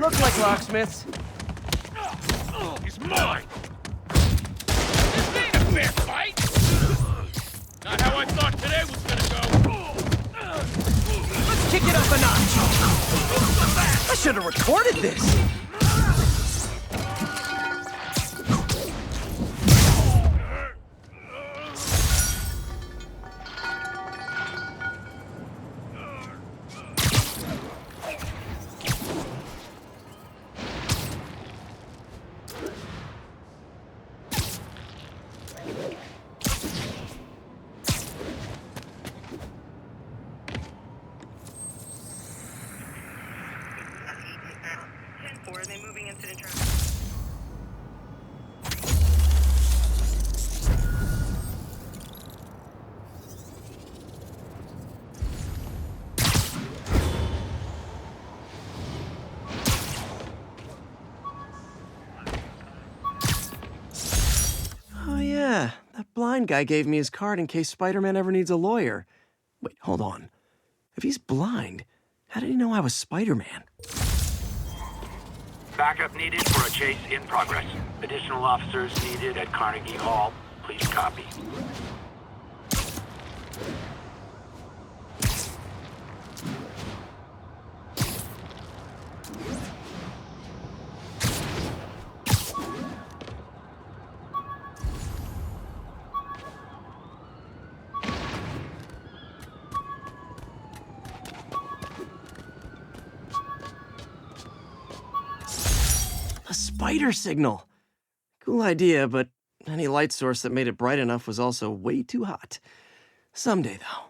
look like locksmiths. He's mine! This ain't a fair fight! Not how I thought today was gonna go! Let's kick it up a notch! I should have recorded this! Are they moving incident traffic? Oh yeah, that blind guy gave me his card in case Spider-Man ever needs a lawyer. Wait, hold on. If he's blind, how did he know I was Spider-Man? Backup needed for a chase in progress. Additional officers needed at Carnegie Hall. Please copy. A spider signal! Cool idea, but any light source that made it bright enough was also way too hot. Someday, though.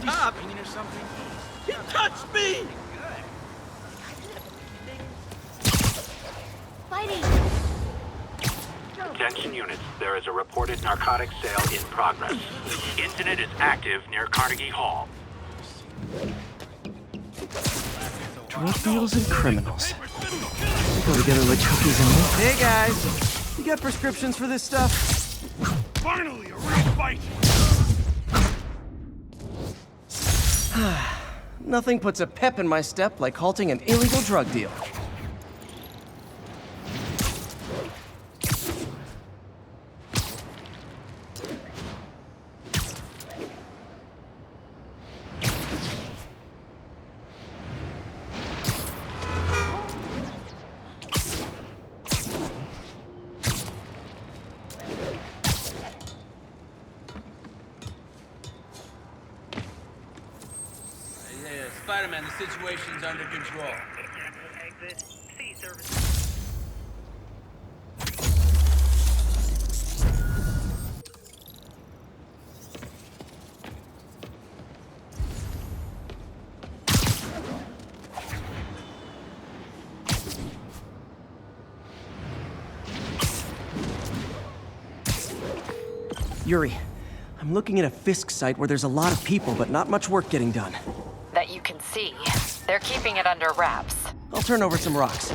Top! Or something. He touched me! Fighting! Attention units, there is a reported narcotics sale in progress. Incident is active near Carnegie Hall. Drug deals and criminals. They go together like cookies and milk. Hey guys, you got prescriptions for this stuff? Finally, a real fight! Nothing puts a pep in my step like halting an illegal drug deal. Spider-Man, the situation's under control. Exit C service. Yuri, I'm looking at a Fisk site where there's a lot of people, but not much work getting done. That you can see. They're keeping it under wraps. I'll turn over some rocks.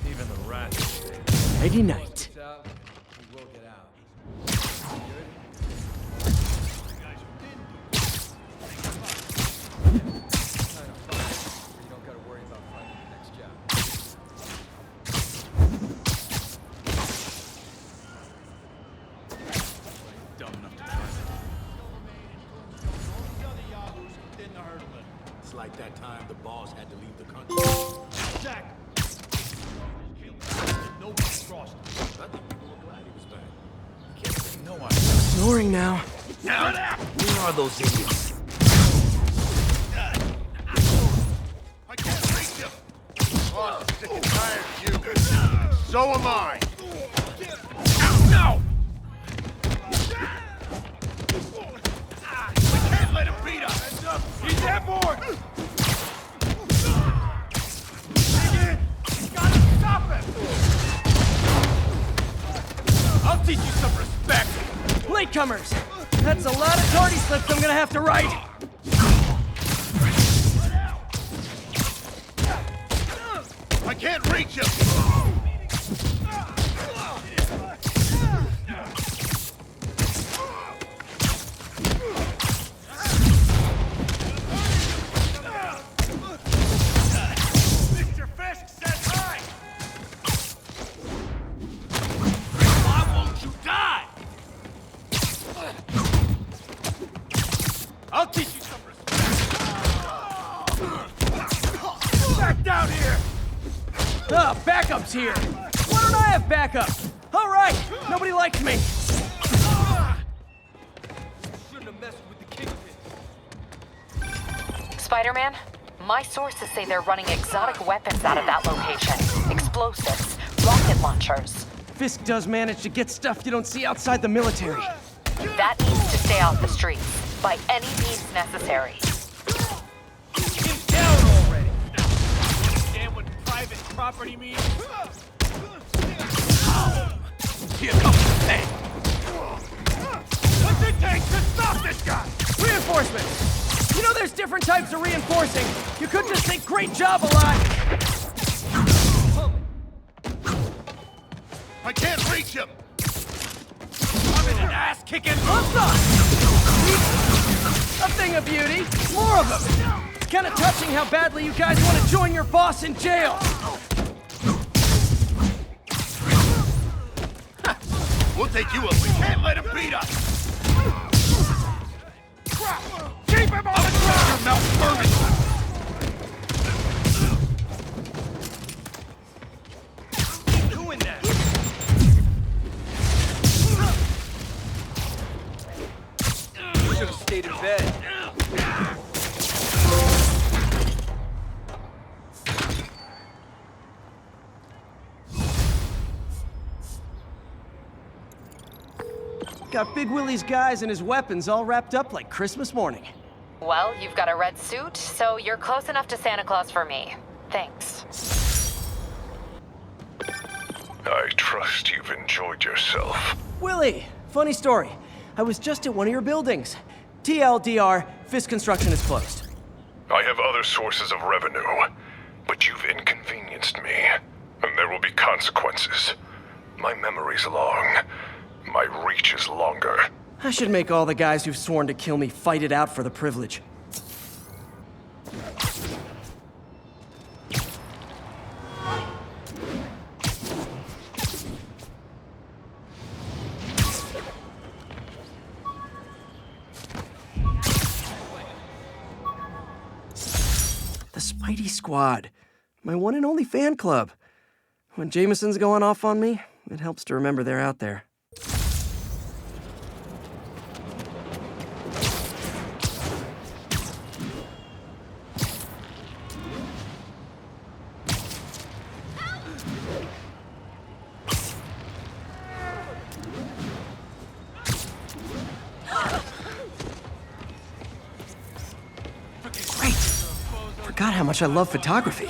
Even the rats. Nighty night. We will get out. It's like that time the boss had to leave the country. Jack! No crossed. I think people were glad he was back. You can't say no on Snoring now. Now, where are those idiots? I can't reach him! Boss is sick and tired of you. So am I. No! We can't let him beat us! He's airborne! Dig in! Gotta stop him! I'll teach you some respect! Latecomers! That's a lot of tardy slips I'm gonna have to write! I can't reach him! Mr. Fisk says hi! Why won't you die? I'll teach you some respect! Back down here! Ah, backup's here! Why don't I have backup? Alright, nobody likes me! Shouldn't have messed with the kingpin. Spider-Man, my sources say they're running exotic weapons out of that location. Explosives, rocket launchers. Fisk does manage to get stuff you don't see outside the military. That needs to stay off the streets, by any means necessary. Get down already! Understand what private property means? Here comes the tank! What's it take to stop this guy? Reinforcements! You know there's different types of reinforcing. You could just say great job a lot. I can't reach him! I'm in an ass-kicking A thing of beauty. More of them. It's kind of touching how badly you guys want to join your boss in jail. We'll take you up. We can't let him beat us! Keep him on the ground! Your mouth burning! Keep doing that! You should have stayed in bed. Got Big Willie's guys and his weapons all wrapped up like Christmas morning. Well, you've got a red suit, so you're close enough to Santa Claus for me. Thanks. I trust you've enjoyed yourself. Willie, funny story. I was just at one of your buildings. TLDR, Fisk Construction is closed. I have other sources of revenue, but you've inconvenienced me, and there will be consequences. My memory's long. My reach is longer. I should make all the guys who've sworn to kill me fight it out for the privilege. The Spidey Squad. My one and only fan club. When Jameson's going off on me, it helps to remember they're out there. Great! Forgot how much I love photography.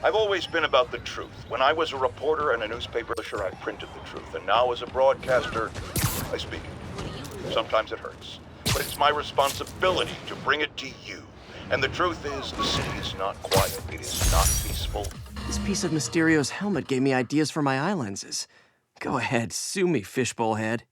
I've always been about the truth. When I was a reporter and a newspaper publisher, I printed the truth. And now as a broadcaster, I speak it. Sometimes it hurts. But it's my responsibility to bring it to you. And the truth is, the city is not quiet. It is not peaceful. This piece of Mysterio's helmet gave me ideas for my eye lenses. Go ahead, sue me, fishbowl head.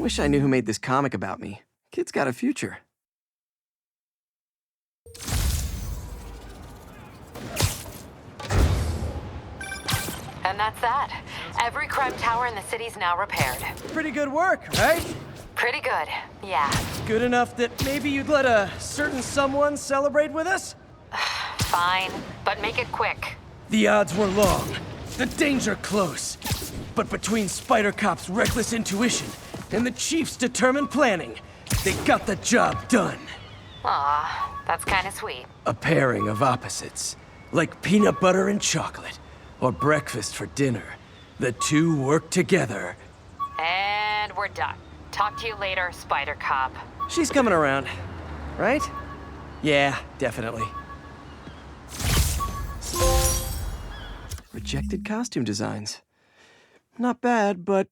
Wish I knew who made this comic about me. Kid's got a future. And that's that. Every crime tower in the city's now repaired. Pretty good work, right? Pretty good, yeah. Good enough that maybe you'd let a certain someone celebrate with us? Fine, but make it quick. The odds were long, the danger close. But between Spider Cop's reckless intuition and the Chief's determined planning, they got the job done. Aw, that's kinda sweet. A pairing of opposites, like peanut butter and chocolate, or breakfast for dinner. The two work together. And we're done. Talk to you later, Spider Cop. She's coming around, right? Yeah, definitely. Rejected costume designs. Not bad, but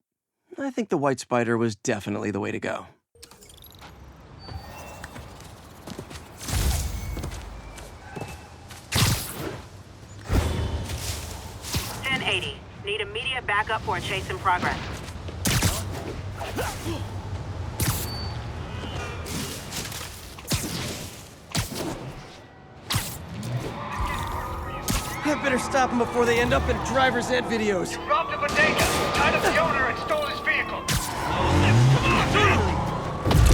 I think the White Spider was definitely the way to go. Need immediate backup for a chase in progress. I better stop them before they end up in driver's ed videos. Robbed a bodega, tied up the owner, and stole his vehicle.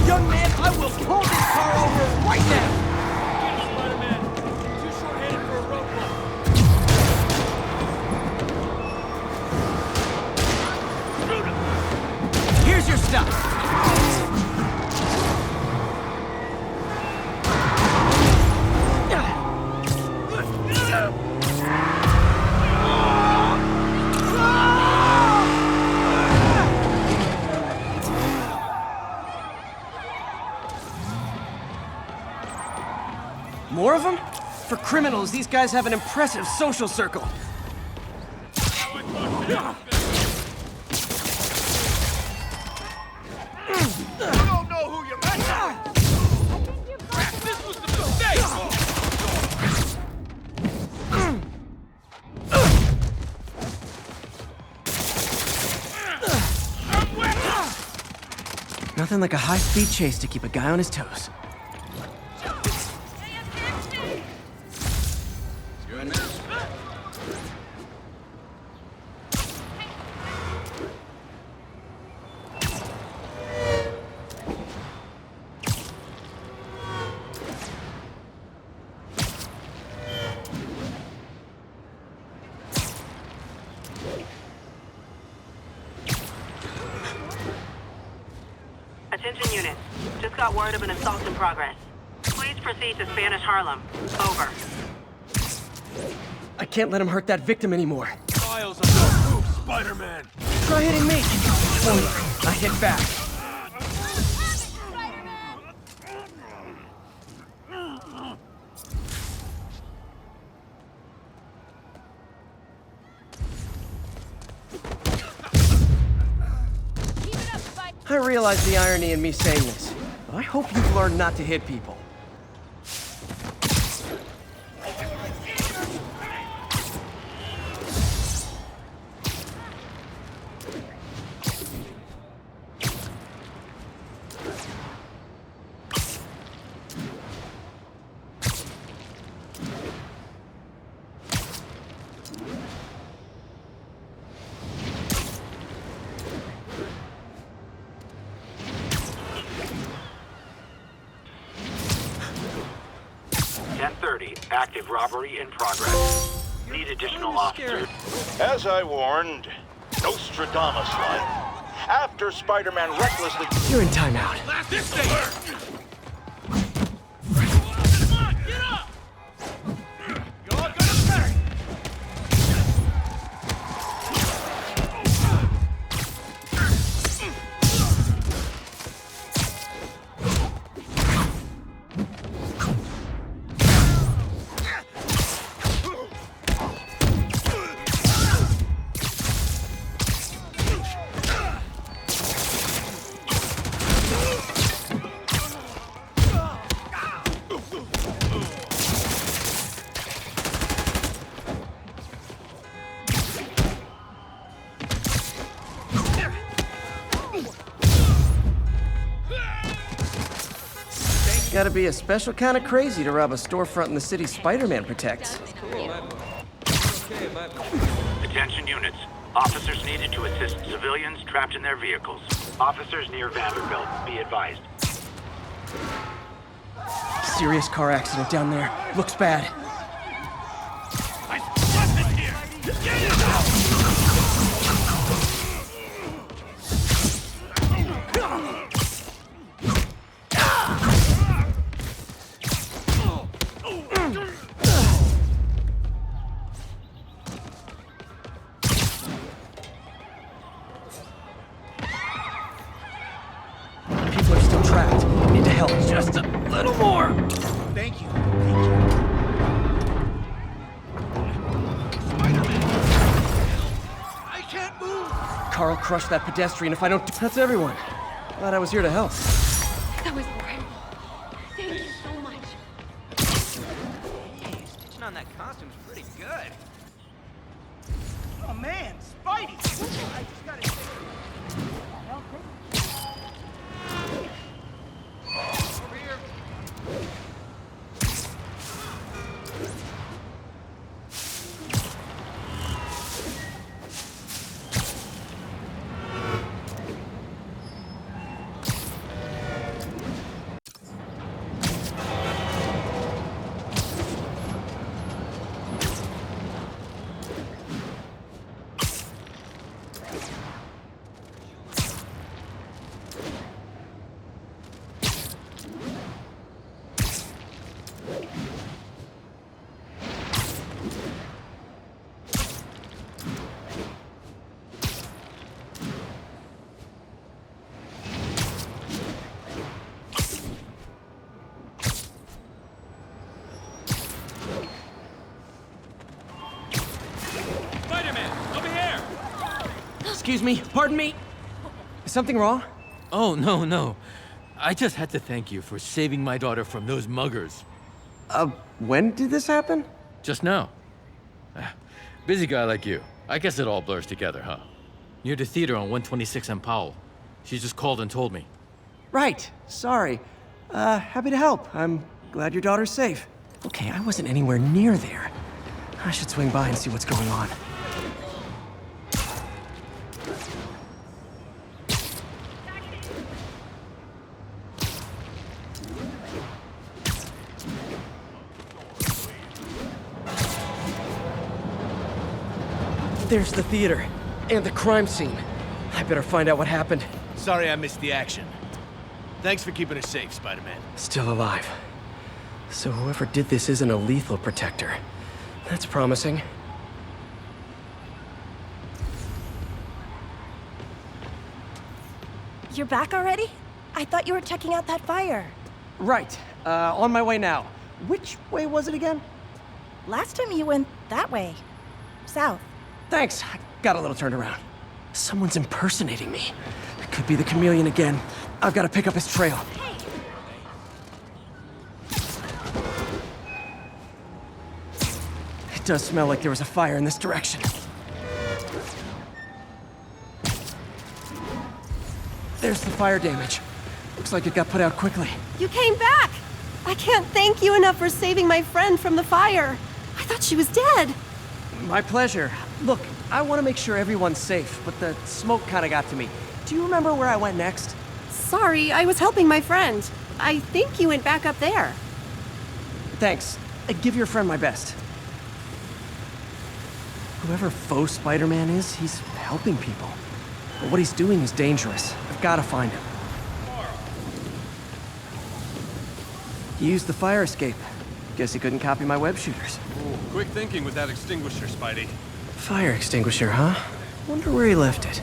Young man, I will pull this car over right now! Get him, Spider-Man. Too short-handed for a roadblock. Here's your stuff. More of them? For criminals, these guys have an impressive social circle. Don't know who you met. This was the mistake! Nothing like a high-speed chase to keep a guy on his toes. Attention units. Just got word of an assault in progress. Please proceed to Spanish Harlem. Over. I can't let him hurt that victim anymore. Miles of no move, Spider-Man. Try hitting me. I hit back. I realize the irony in me saying this, but I hope you've learned not to hit people. Active robbery in progress. Need additional officers. As I warned, Nostradamus-like, after Spider-Man recklessly... You're in timeout. This thing! Come on, get up! You all got a back! Gotta be a special kind of crazy to rob a storefront in the city Spider-Man protects. Attention units. Officers needed to assist civilians trapped in their vehicles. Officers near Vanderbilt, be advised. Serious car accident down there. Looks bad. People are still trapped. Need to help just a little more. Thank you. Thank you. Spider-Man! I can't move! Carl crushed that pedestrian if I don't... That's everyone. Glad I was here to help. That was incredible. Thank you so much. Hey, stitching on that costume's pretty good. Oh man, Spidey! I just gotta say... Over here. Spider-Man, over here! Excuse me, pardon me. Is something wrong? Oh, no. I just had to thank you for saving my daughter from those muggers. When did this happen? Just now. Busy guy like you. I guess it all blurs together, huh? Near the theater on 126 and Powell. She just called and told me. Right. Sorry. Happy to help. I'm glad your daughter's safe. Okay, I wasn't anywhere near there. I should swing by and see what's going on. There's the theater. And the crime scene. I better find out what happened. Sorry I missed the action. Thanks for keeping us safe, Spider-Man. Still alive. So whoever did this isn't a lethal protector. That's promising. You're back already? I thought you were checking out that fire. Right. On my way now. Which way was it again? Last time you went that way. South. Thanks. I got a little turned around. Someone's impersonating me. It could be the chameleon again. I've got to pick up his trail. It does smell like there was a fire in this direction. There's the fire damage. Looks like it got put out quickly. You came back! I can't thank you enough for saving my friend from the fire. I thought she was dead. My pleasure. Look, I want to make sure everyone's safe, but the smoke kind of got to me. Do you remember where I went next? Sorry, I was helping my friend. I think you went back up there. Thanks. Give your friend my best. Whoever faux Spider-Man is, he's helping people. But what he's doing is dangerous. I've got to find him. He used the fire escape. Guess he couldn't copy my web shooters. Ooh, quick thinking with that extinguisher, Spidey. Fire extinguisher, huh? Wonder where he left it.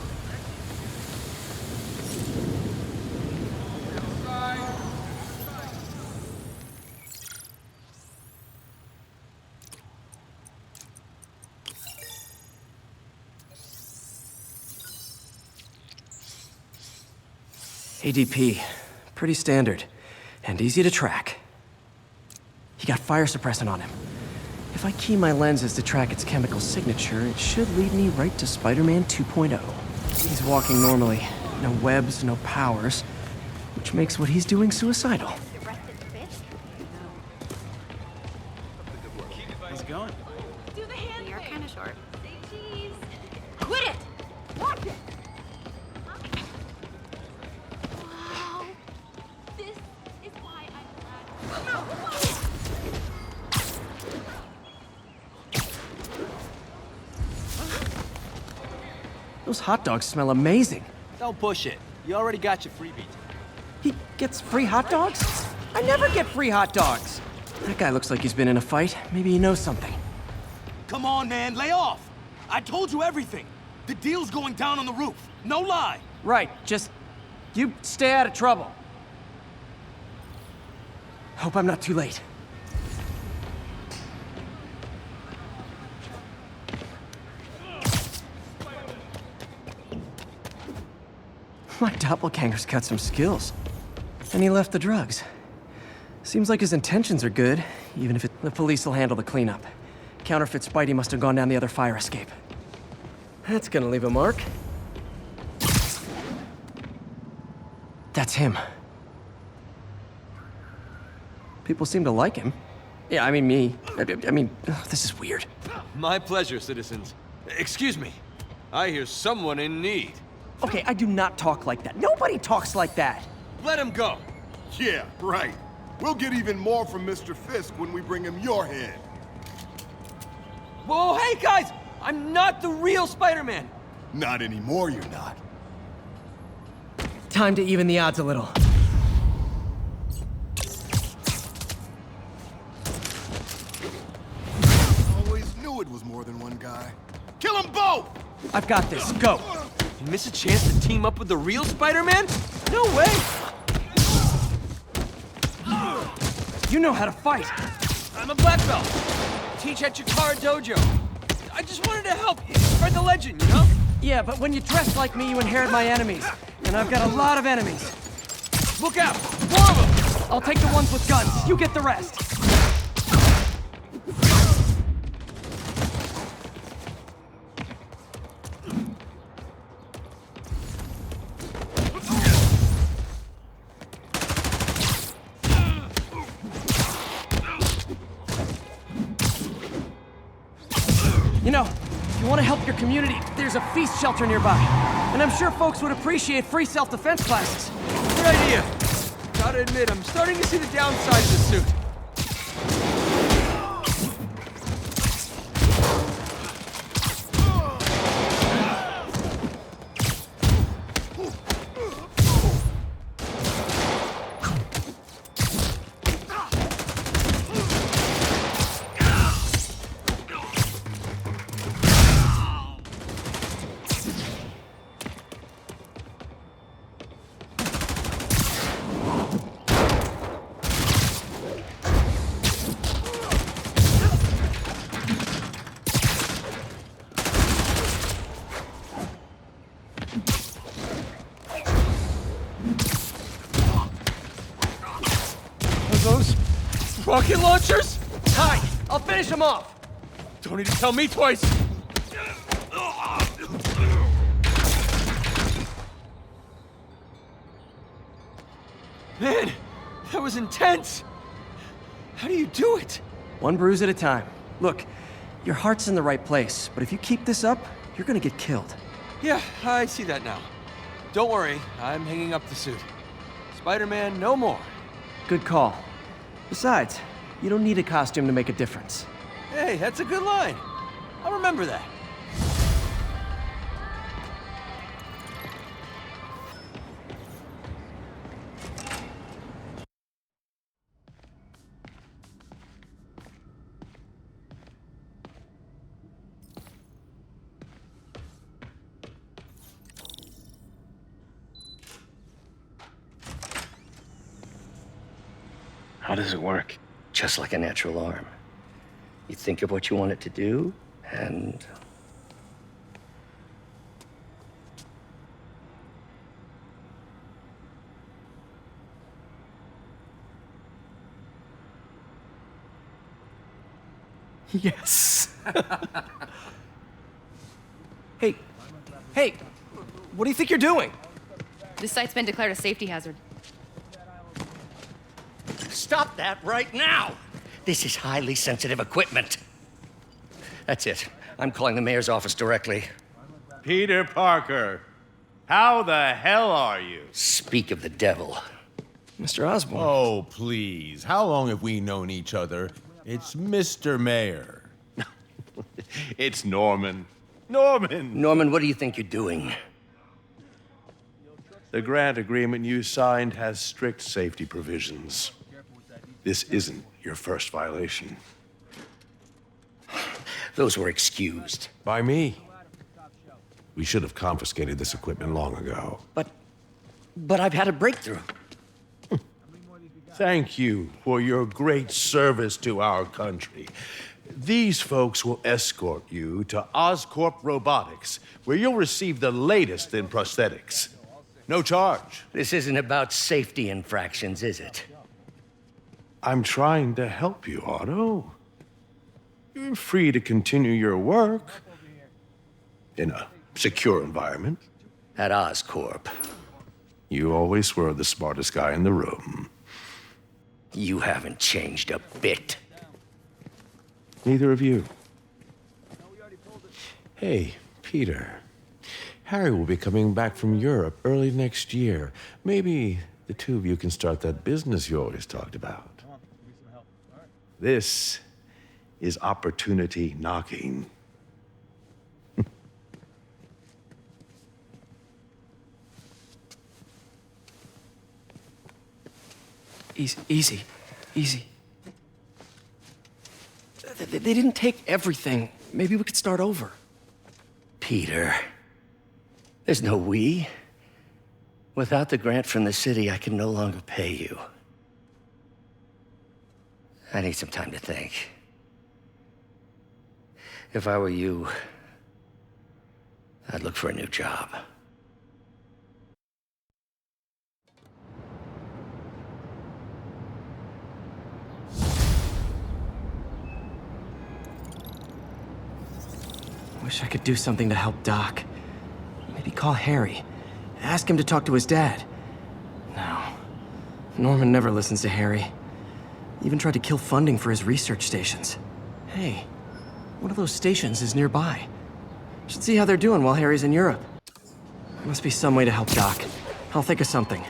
ADP. Pretty standard. And easy to track. He got fire suppressant on him. If I key my lenses to track its chemical signature, it should lead me right to Spider-Man 2.0. He's walking normally. No webs, no powers. Which makes what he's doing suicidal. The rest of the fish? Those hot dogs smell amazing. Don't push it. You already got your freebies. He gets free hot dogs? I never get free hot dogs. That guy looks like he's been in a fight. Maybe he knows something. Come on, man, lay off. I told you everything. The deal's going down on the roof. No lie. Right, just... you stay out of trouble. Hope I'm not too late. My doppelganger's got some skills. And he left the drugs. Seems like his intentions are good, even if the police will handle the cleanup. Counterfeit Spidey must have gone down the other fire escape. That's gonna leave a mark. That's him. People seem to like him. Yeah, I mean me. I mean, ugh, this is weird. My pleasure, citizens. Excuse me. I hear someone in need. Okay, I do not talk like that. Nobody talks like that. Let him go. Yeah, right. We'll get even more from Mr. Fisk when we bring him your head. Whoa, hey guys! I'm not the real Spider-Man. Not anymore, you're not. Time to even the odds a little. Always knew it was more than one guy. Kill them both! I've got this. Go. You miss a chance to team up with the real Spider-Man? No way! You know how to fight. I'm a black belt. Teach at Chikara Dojo. I just wanted to help you spread the legend, you know? Yeah, but when you dress like me, you inherit my enemies. And I've got a lot of enemies. Look out! More of them! I'll take the ones with guns. You get the rest. You know, if you want to help your community, there's a feast shelter nearby. And I'm sure folks would appreciate free self-defense classes. Good idea. Gotta admit, I'm starting to see the downside of the suit. Those rocket launchers? Hi, I'll finish him off. Don't need to tell me twice. Man, that was intense. How do you do it? One bruise at a time. Look, your heart's in the right place, but if you keep this up, you're gonna get killed. Yeah, I see that now. Don't worry, I'm hanging up the suit. Spider-Man, no more. Good call. Besides, you don't need a costume to make a difference. Hey, that's a good line. I'll remember that. How does it work? Just like a natural arm. You think of what you want it to do, and... Yes. Hey, what do you think you're doing? This site's been declared a safety hazard. Stop that right now! This is highly sensitive equipment. That's it. I'm calling the mayor's office directly. Peter Parker, how the hell are you? Speak of the devil. Mr. Osborn. Oh, please. How long have we known each other? It's Mr. Mayor. It's Norman. Norman! Norman, what do you think you're doing? The grant agreement you signed has strict safety provisions. This isn't your first violation. Those were excused. By me. We should have confiscated this equipment long ago. But I've had a breakthrough. Thank you for your great service to our country. These folks will escort you to Oscorp Robotics, where you'll receive the latest in prosthetics. No charge. This isn't about safety infractions, is it? I'm trying to help you, Otto. You're free to continue your work in a secure environment. At Oscorp. You always were the smartest guy in the room. You haven't changed a bit. Neither of you. Hey, Peter. Harry will be coming back from Europe early next year. Maybe the two of you can start that business you always talked about. This is opportunity knocking. Easy. They didn't take everything. Maybe we could start over. Peter, there's no we. Without the grant from the city, I can no longer pay you. I need some time to think. If I were you, I'd look for a new job. Wish I could do something to help Doc. Maybe call Harry. Ask him to talk to his dad. No. Norman never listens to Harry. Even tried to kill funding for his research stations. Hey, one of those stations is nearby. Should see how they're doing while Harry's in Europe. Must be some way to help Doc. I'll think of something.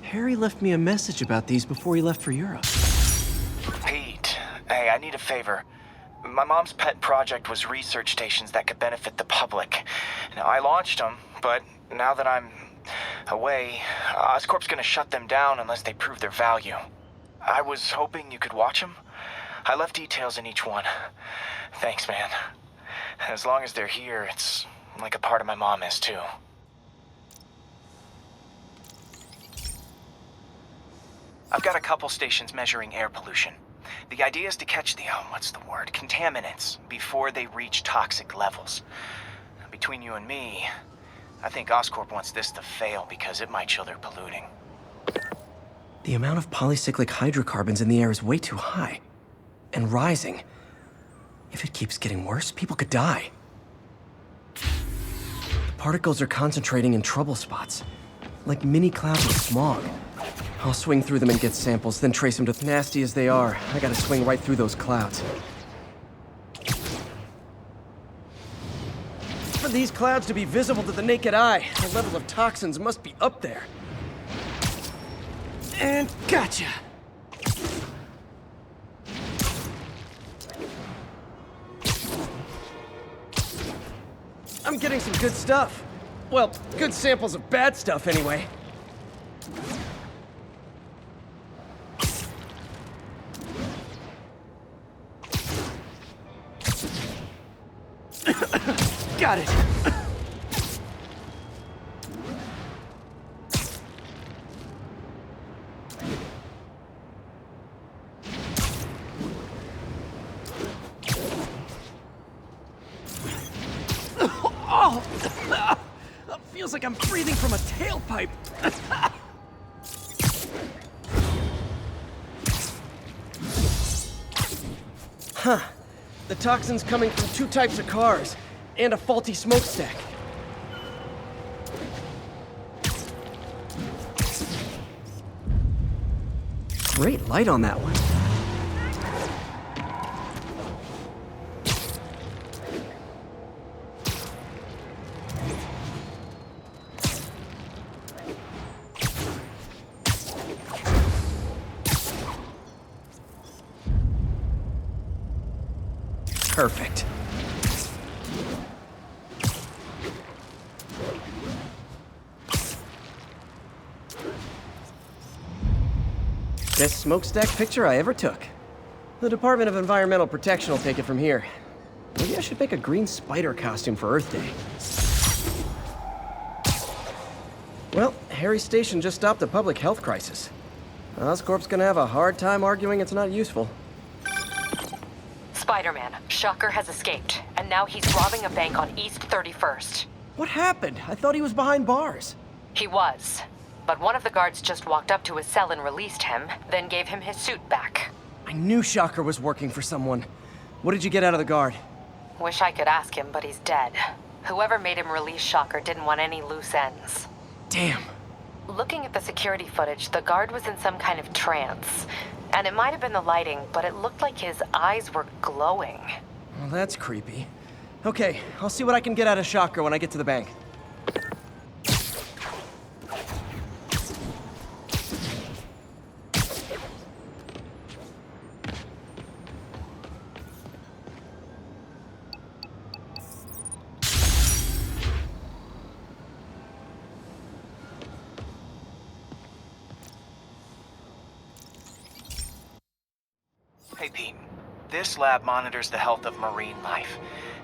Harry left me a message about these before he left for Europe. Pete, hey, I need a favor. My mom's pet project was research stations that could benefit the public. Now, I launched them, but now that I'm away, Oscorp's gonna shut them down unless they prove their value. I was hoping you could watch them. I left details in each one. Thanks, man. As long as they're here, it's like a part of my mom is, too. I've got a couple stations measuring air pollution. The idea is to catch the, contaminants before they reach toxic levels. Between you and me, I think Oscorp wants this to fail because it might show they're polluting. The amount of polycyclic hydrocarbons in the air is way too high. And rising. If it keeps getting worse, people could die. The particles are concentrating in trouble spots. Like mini clouds of smog. I'll swing through them and get samples, then trace them to... Nasty as they are, I gotta swing right through those clouds. For these clouds to be visible to the naked eye, the level of toxins must be up there. And gotcha! I'm getting some good stuff. Well, good samples of bad stuff anyway. Got it. Oh! Feels like I'm breathing from a tailpipe. Huh. The toxin's coming from two types of cars, and a faulty smokestack. Great light on that one. Perfect. Best smokestack picture I ever took. The Department of Environmental Protection will take it from here. Maybe I should make a green spider costume for Earth Day. Well, Harry's station just stopped a public health crisis. Oscorp's gonna have a hard time arguing it's not useful. Spider-Man, Shocker has escaped, and now he's robbing a bank on East 31st. What happened? I thought he was behind bars. He was. But one of the guards just walked up to his cell and released him, then gave him his suit back. I knew Shocker was working for someone. What did you get out of the guard? Wish I could ask him, but he's dead. Whoever made him release Shocker didn't want any loose ends. Damn. Looking at the security footage, the guard was in some kind of trance. And it might have been the lighting, but it looked like his eyes were glowing. Well, that's creepy. Okay, I'll see what I can get out of Shocker when I get to the bank. Hey, Pete. This lab monitors the health of marine life,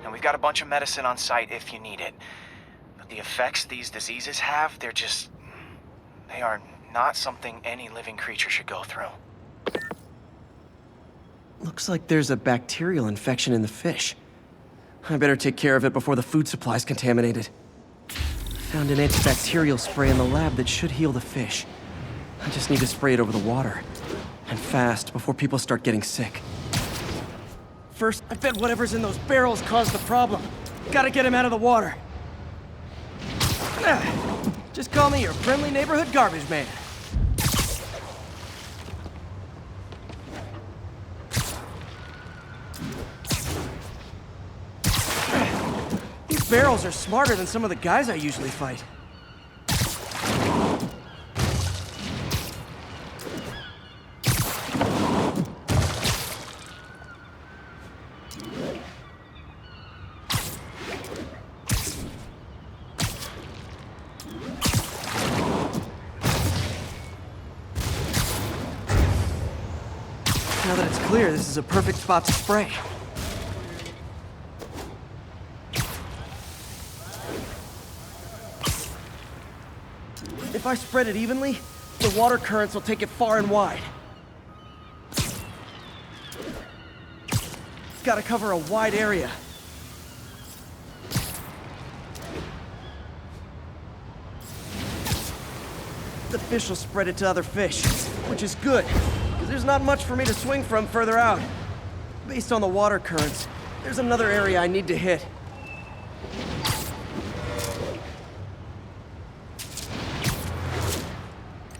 and we've got a bunch of medicine on site if you need it. But the effects these diseases have, they are not something any living creature should go through. Looks like there's a bacterial infection in the fish. I better take care of it before the food supply's contaminated. Found an antibacterial spray in the lab that should heal the fish. I just need to spray it over the water. And fast, before people start getting sick. First, I bet whatever's in those barrels caused the problem. Gotta get him out of the water. Just call me your friendly neighborhood garbage man. These barrels are smarter than some of the guys I usually fight. Now that it's clear, this is a perfect spot to spray. If I spread it evenly, the water currents will take it far and wide. Gotta cover a wide area. The fish will spread it to other fish, which is good. There's not much for me to swing from further out. Based on the water currents, there's another area I need to hit.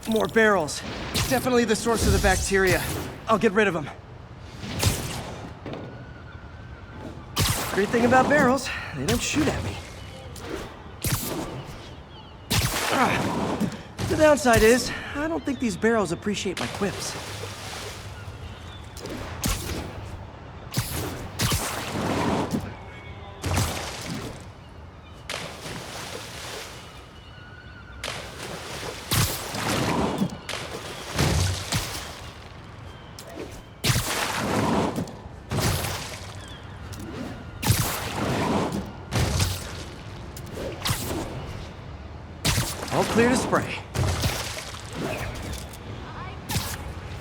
More barrels. Definitely the source of the bacteria. I'll get rid of them. Great thing about barrels, they don't shoot at me. The downside is, I don't think these barrels appreciate my quips. All clear to spray.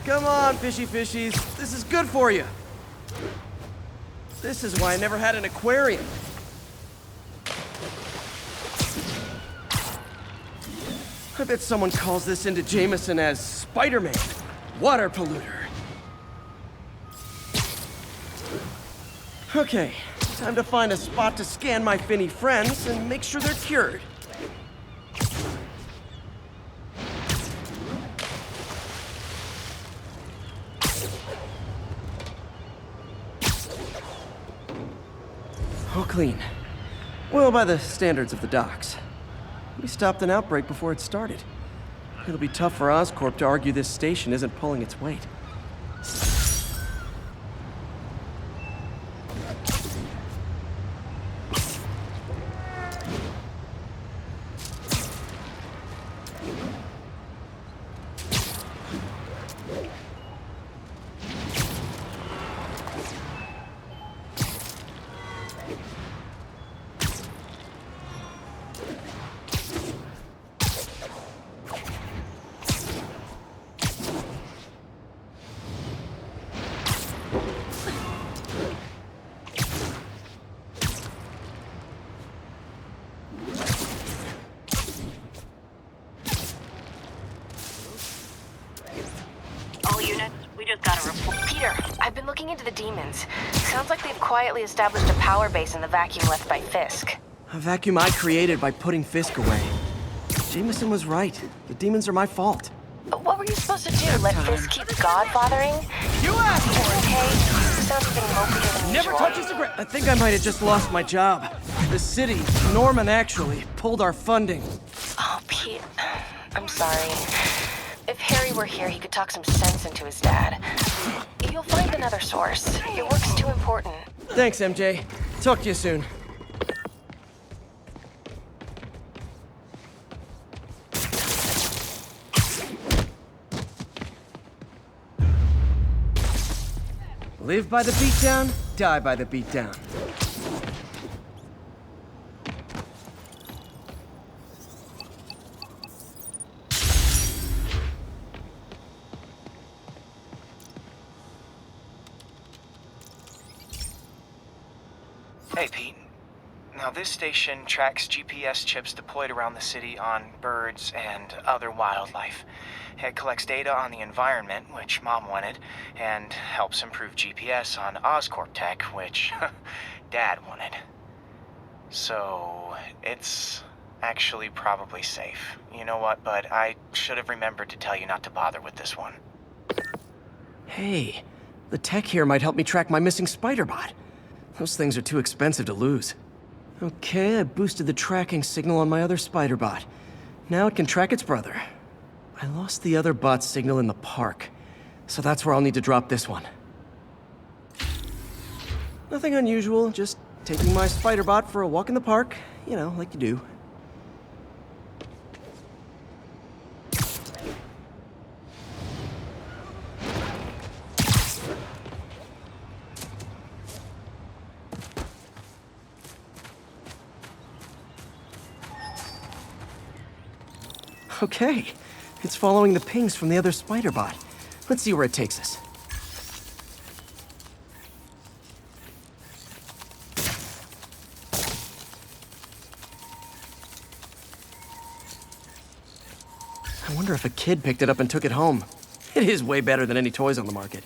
Come on, fishy fishies. This is good for you. This is why I never had an aquarium. I bet someone calls this into Jameson as Spider-Man, water polluter. Okay, time to find a spot to scan my finny friends and make sure they're cured. All clean. Well, by the standards of the docks. We stopped an outbreak before it started. It'll be tough for Oscorp to argue this station isn't pulling its weight. just got a report. Peter, I've been looking into the demons. Sounds like they've quietly established a power base in the vacuum left by Fisk. A vacuum I created by putting Fisk away. Jameson was right. The demons are my fault. What were you supposed to do? Let Fisk keep godfathering? You asked for it! Okay, sounds even mopier than Never usual. touch a cigarette! I think I might have just lost my job. The city, Norman actually, pulled our funding. Oh, Pete. I'm sorry. If Harry were here, he could talk some sense into his dad. You'll find another source. Your work's too important. Thanks, MJ. Talk to you soon. Live by the beatdown, die by the beatdown. Hey, Pete. Now, this station tracks GPS chips deployed around the city on birds and other wildlife. It collects data on the environment, which Mom wanted, and helps improve GPS on Oscorp tech, which Dad wanted. So, it's actually probably safe. You know what, bud? I should have remembered to tell you not to bother with this one. Hey, the tech here might help me track my missing Spider-Bot. Those things are too expensive to lose. Okay, I boosted the tracking signal on my other Spider-Bot. Now it can track its brother. I lost the other bot's signal in the park, so that's where I'll need to drop this one. Nothing unusual, just taking my Spider-Bot for a walk in the park, you know, like you do. Okay, it's following the pings from the other Spider-Bot. Let's see where it takes us. I wonder if a kid picked it up and took it home. It is way better than any toys on the market.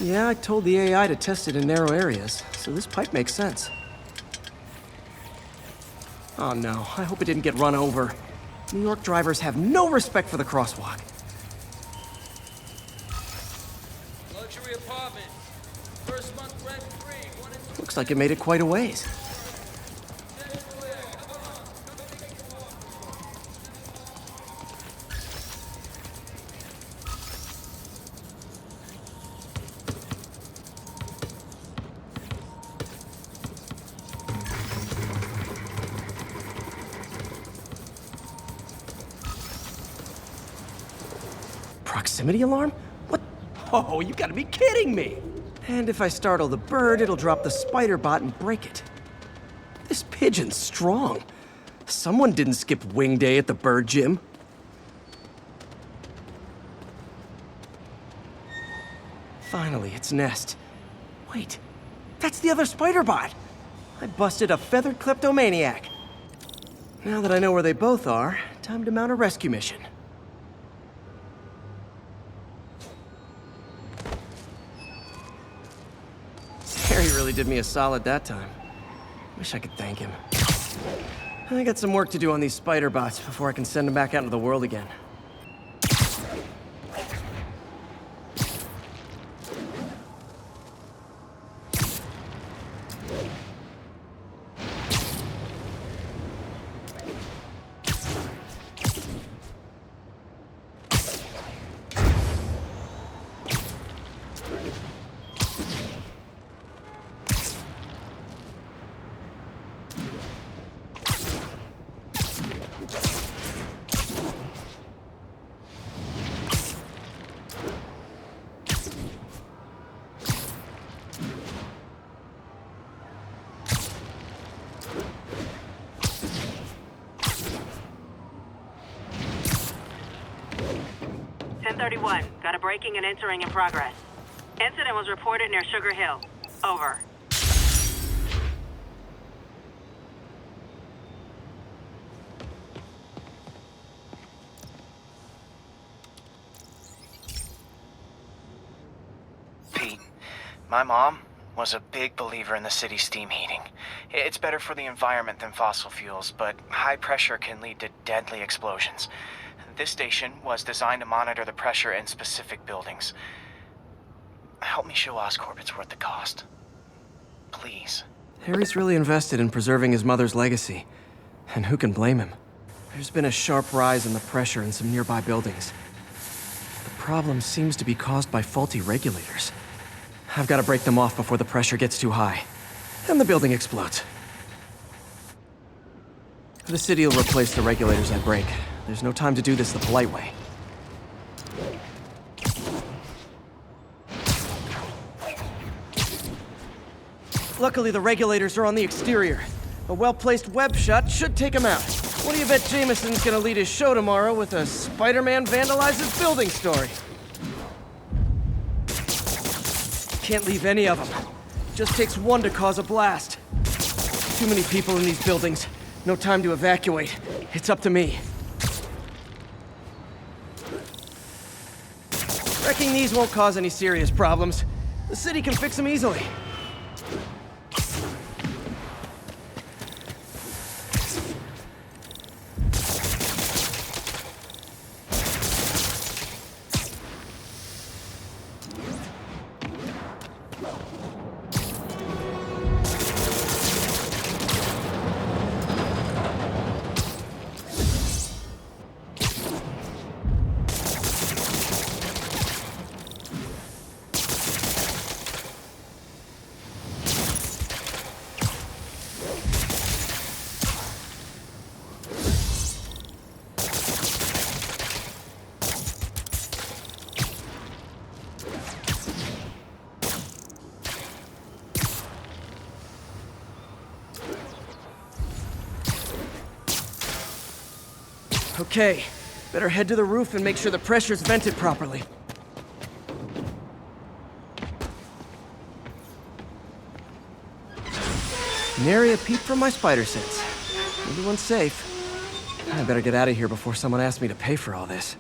Yeah, I told the AI to test it in narrow areas, so this pipe makes sense. Oh no, I hope it didn't get run over. New York drivers have no respect for the crosswalk. Luxury apartment. First month rent free. 1 and 2. Looks like it made it quite a ways. Proximity alarm? What? Oh, you gotta be kidding me! And if I startle the bird, it'll drop the Spider-Bot and break it. This pigeon's strong. Someone didn't skip wing day at the bird gym. Finally, its nest. Wait, that's the other Spider-Bot! I busted a feathered kleptomaniac. Now that I know where they both are, time to mount a rescue mission. Harry really did me a solid that time. Wish I could thank him. I got some work to do on these Spider-Bots before I can send them back out into the world again. 31. Got a breaking and entering in progress. Incident was reported near Sugar Hill. Over. Pete, my mom was a big believer in the city's steam heating. It's better for the environment than fossil fuels, but high pressure can lead to deadly explosions. This station was designed to monitor the pressure in specific buildings. Help me show Oscorp it's worth the cost. Please. Harry's really invested in preserving his mother's legacy. And who can blame him? There's been a sharp rise in the pressure in some nearby buildings. The problem seems to be caused by faulty regulators. I've got to break them off before the pressure gets too high. Then the building explodes. The city will replace the regulators I break. There's no time to do this the polite way. Luckily, the regulators are on the exterior. A well-placed web shot should take them out. What do you bet Jameson's gonna lead his show tomorrow with a Spider-Man vandalizes building story? Can't leave any of them. Just takes one to cause a blast. Too many people in these buildings. No time to evacuate. It's up to me. Wrecking these won't cause any serious problems. The city can fix them easily. Okay, better head to the roof and make sure the pressure's vented properly. Nary a peep from my spider sense. Everyone's safe. I better get out of here before someone asks me to pay for all this.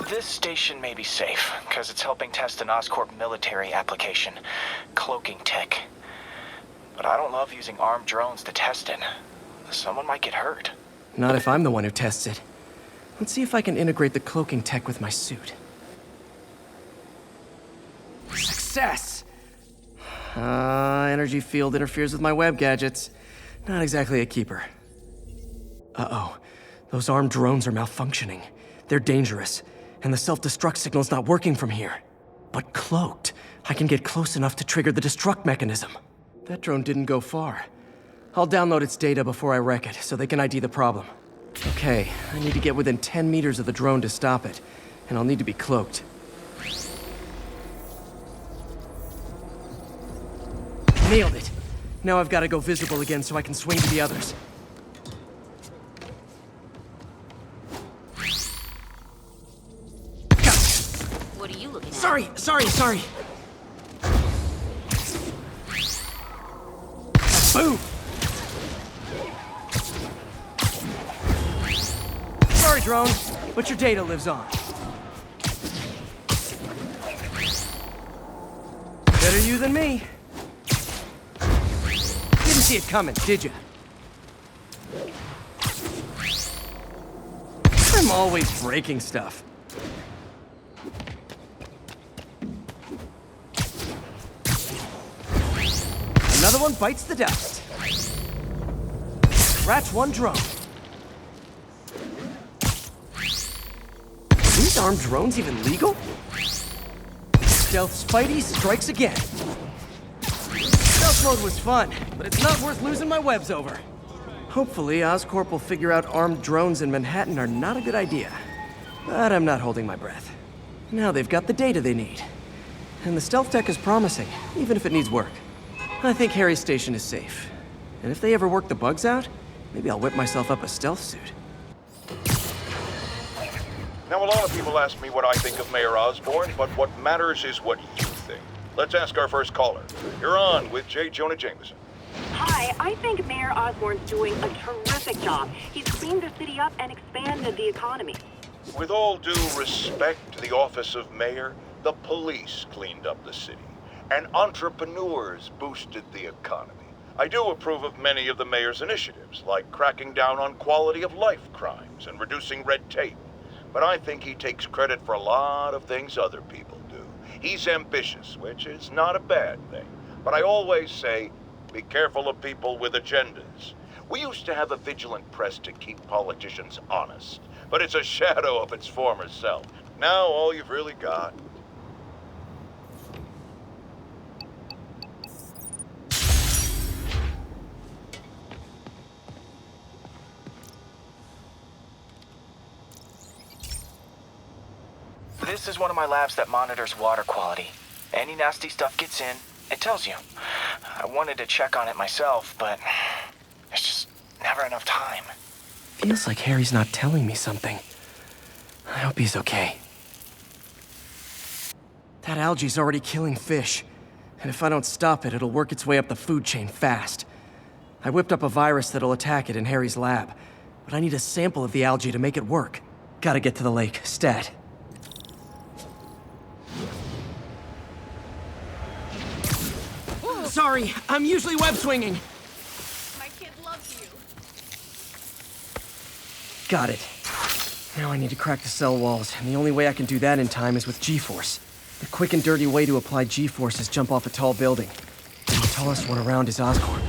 This station may be safe, because it's helping test an Oscorp military application, cloaking tech. But I don't love using armed drones to test it. Someone might get hurt. Not if I'm the one who tests it. Let's see if I can integrate the cloaking tech with my suit. Success! Energy field interferes with my web gadgets. Not exactly a keeper. Uh-oh. Those armed drones are malfunctioning. They're dangerous. And the self-destruct signal's not working from here. But cloaked, I can get close enough to trigger the destruct mechanism. That drone didn't go far. I'll download its data before I wreck it, so they can ID the problem. Okay, I need to get within 10 meters of the drone to stop it, and I'll need to be cloaked. Nailed it! Now I've got to go visible again so I can swing to the others. What are you looking at? Sorry! Boom! Sorry, drone, but your data lives on. Better you than me. Didn't see it coming, did you? I'm always breaking stuff. Another one bites the dust. Scratch one drone. these armed drones even legal? Stealth Spidey strikes again. Stealth mode was fun, but it's not worth losing my webs over. Hopefully, Oscorp will figure out armed drones in Manhattan are not a good idea. But I'm not holding my breath. Now they've got the data they need. And the stealth tech is promising, even if it needs work. I think Harry's station is safe. And if they ever work the bugs out, maybe I'll whip myself up a stealth suit. Now, a lot of people ask me what I think of Mayor Osborn, but what matters is what you think. Let's ask our first caller. You're on with J. Jonah Jameson. Hi, I think Mayor Osborn's doing a terrific job. He's cleaned the city up and expanded the economy. With all due respect to the office of mayor, the police cleaned up the city, and entrepreneurs boosted the economy. I do approve of many of the mayor's initiatives, like cracking down on quality of life crimes and reducing red tape. But I think he takes credit for a lot of things other people do. He's ambitious, which is not a bad thing. But I always say, be careful of people with agendas. We used to have a vigilant press to keep politicians honest, but it's a shadow of its former self. Now all you've really got. This is one of my labs that monitors water quality. Any nasty stuff gets in, it tells you. I wanted to check on it myself, but there's just never enough time. Feels like Harry's not telling me something. I hope he's okay. That algae's already killing fish. And if I don't stop it, it'll work its way up the food chain fast. I whipped up a virus that'll attack it in Harry's lab. But I need a sample of the algae to make it work. Gotta get to the lake, stat. Sorry, I'm usually web swinging. My kid loves you. Got it. Now I need to crack the cell walls, and the only way I can do that in time is with G-Force. The quick and dirty way to apply G-Force is jump off a tall building. And the tallest one around is Oscorp.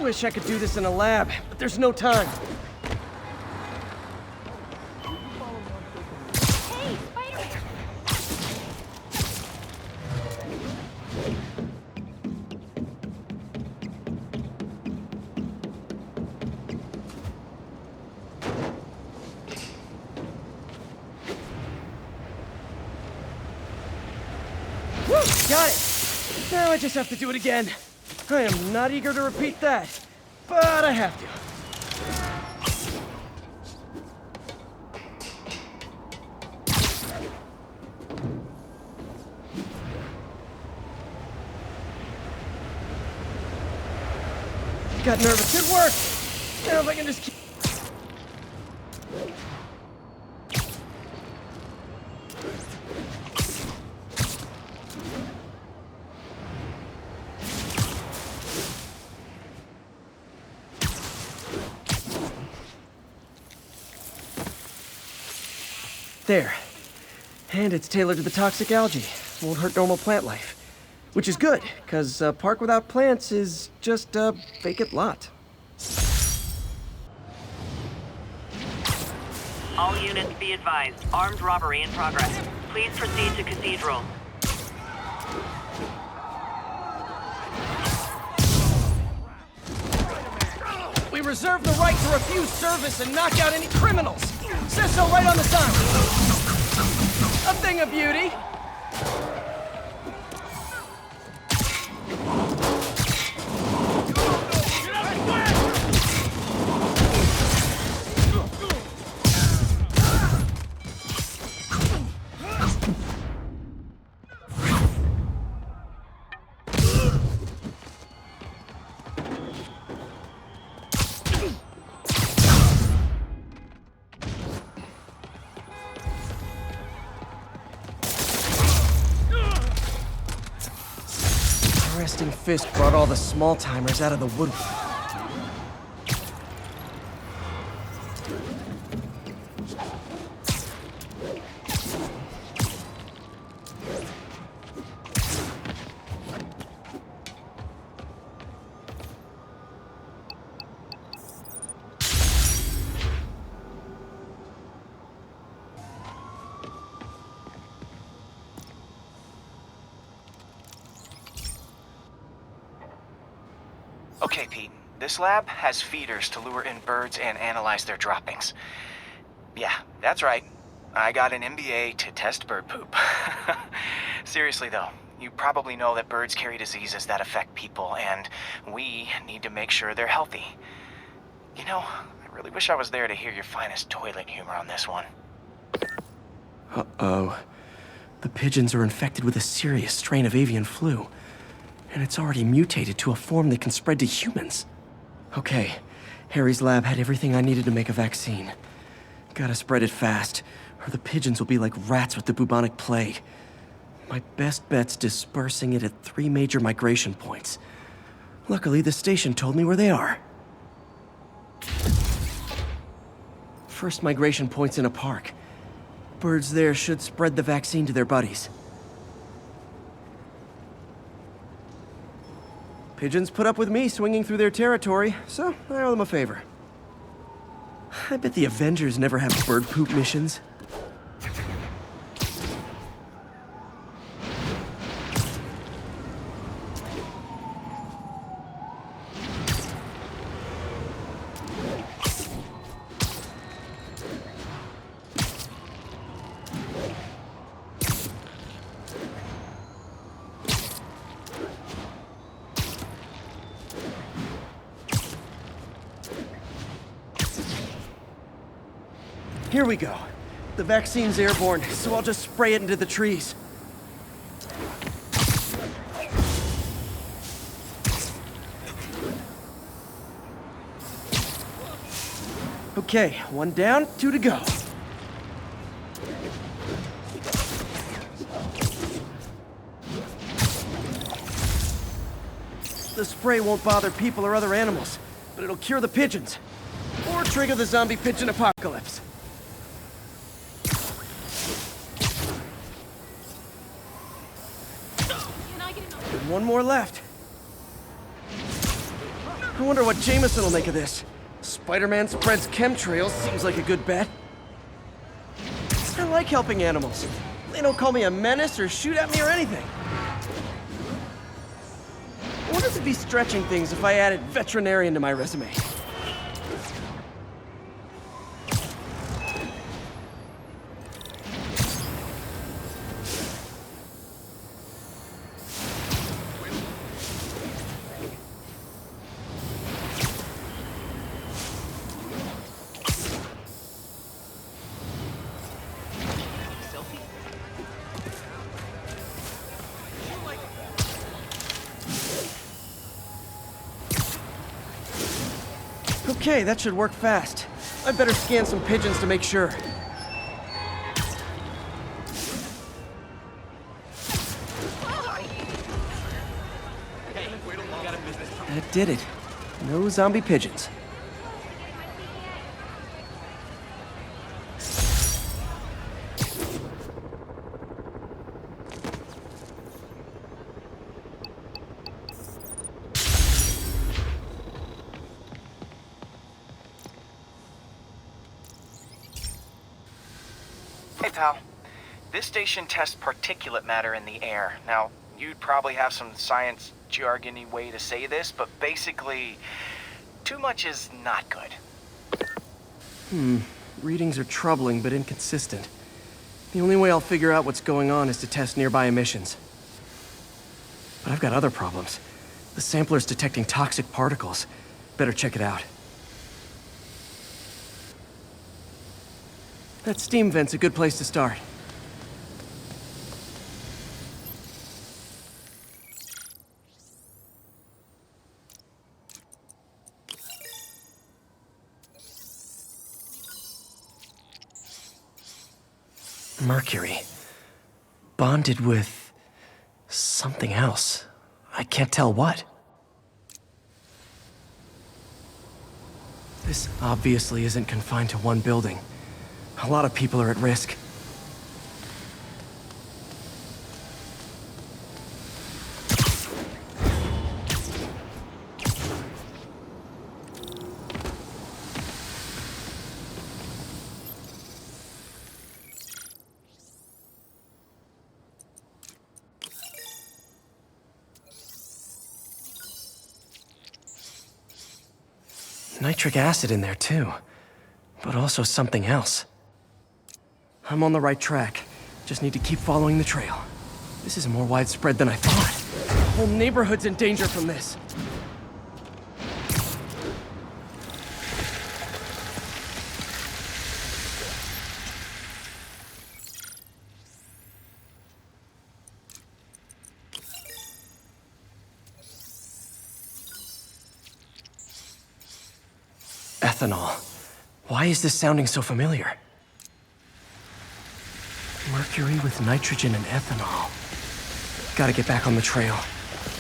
Wish I could do this in a lab, but there's no time. Got it! Now I just have to do it again. I am not eager to repeat that, but I have to. Got nervous. Good work! Now if I can just keep... There. And it's tailored to the toxic algae. Won't hurt normal plant life. Which is good, because a park without plants is just a vacant lot. All units be advised. Armed robbery in progress. Please proceed to Cathedral. We reserve the right to refuse service and knock out any criminals. Says so right on the sign. A thing of beauty. Resting Fist brought all the small-timers out of the woodwork. Okay, Pete. This lab has feeders to lure in birds and analyze their droppings. Yeah, that's right. I got an MBA to test bird poop. Seriously, though, you probably know that birds carry diseases that affect people, and we need to make sure they're healthy. You know, I really wish I was there to hear your finest toilet humor on this one. Uh-oh. The pigeons are infected with a serious strain of avian flu, and it's already mutated to a form that can spread to humans. Okay, Harry's lab had everything I needed to make a vaccine. Gotta spread it fast, or the pigeons will be like rats with the bubonic plague. My best bet's dispersing it at 3 major migration points. Luckily, the station told me where they are. First migration point's in a park. Birds there should spread the vaccine to their buddies. Pigeons put up with me swinging through their territory, so I owe them a favor. I bet the Avengers never have bird poop missions. Here we go. The vaccine's airborne, so I'll just spray it into the trees. Okay, 1 down, 2 to go. The spray won't bother people or other animals, but it'll cure the pigeons. Or trigger the zombie pigeon apocalypse. And 1 more left. I wonder what Jameson will make of this. Spider-Man spreads chemtrails seems like a good bet. I like helping animals. They don't call me a menace or shoot at me or anything. I wonder if it'd be stretching things if I added veterinarian to my resume. Okay, that should work fast. I better scan some pigeons to make sure. That did it. No zombie pigeons. Hey, pal. This station tests particulate matter in the air. Now, you'd probably have some science jargony way to say this, but basically, too much is not good. Readings are troubling but inconsistent. The only way I'll figure out what's going on is to test nearby emissions. But I've got other problems. The sampler's detecting toxic particles. Better check it out. That steam vent's a good place to start. Mercury. Bonded with something else. I can't tell what. This obviously isn't confined to one building. A lot of people are at risk. nitric acid in there too, but also something else. I'm on the right track. Just need to keep following the trail. This is more widespread than I thought. The whole neighborhood's in danger from this. Ethanol. Why is this sounding so familiar? Mercury with nitrogen and ethanol. Gotta get back on the trail.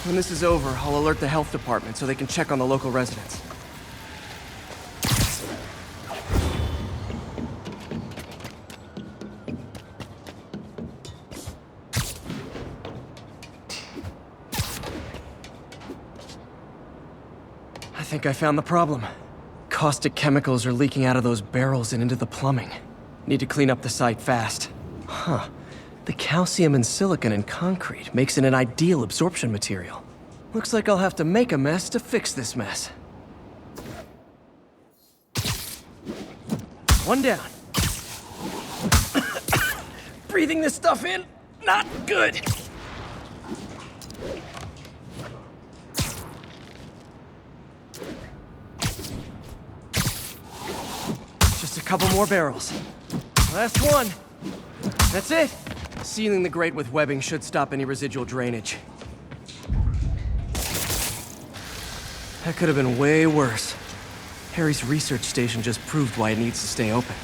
When this is over, I'll alert the health department so they can check on the local residents. I think I found the problem. Caustic chemicals are leaking out of those barrels and into the plumbing. Need to clean up the site fast. Huh. The calcium and silicon in concrete makes it an ideal absorption material. Looks like I'll have to make a mess to fix this mess. One down. Breathing this stuff in, not good. Just a couple more barrels. Last one. That's it. Sealing the grate with webbing should stop any residual drainage. That could have been way worse. Harry's research station just proved why it needs to stay open.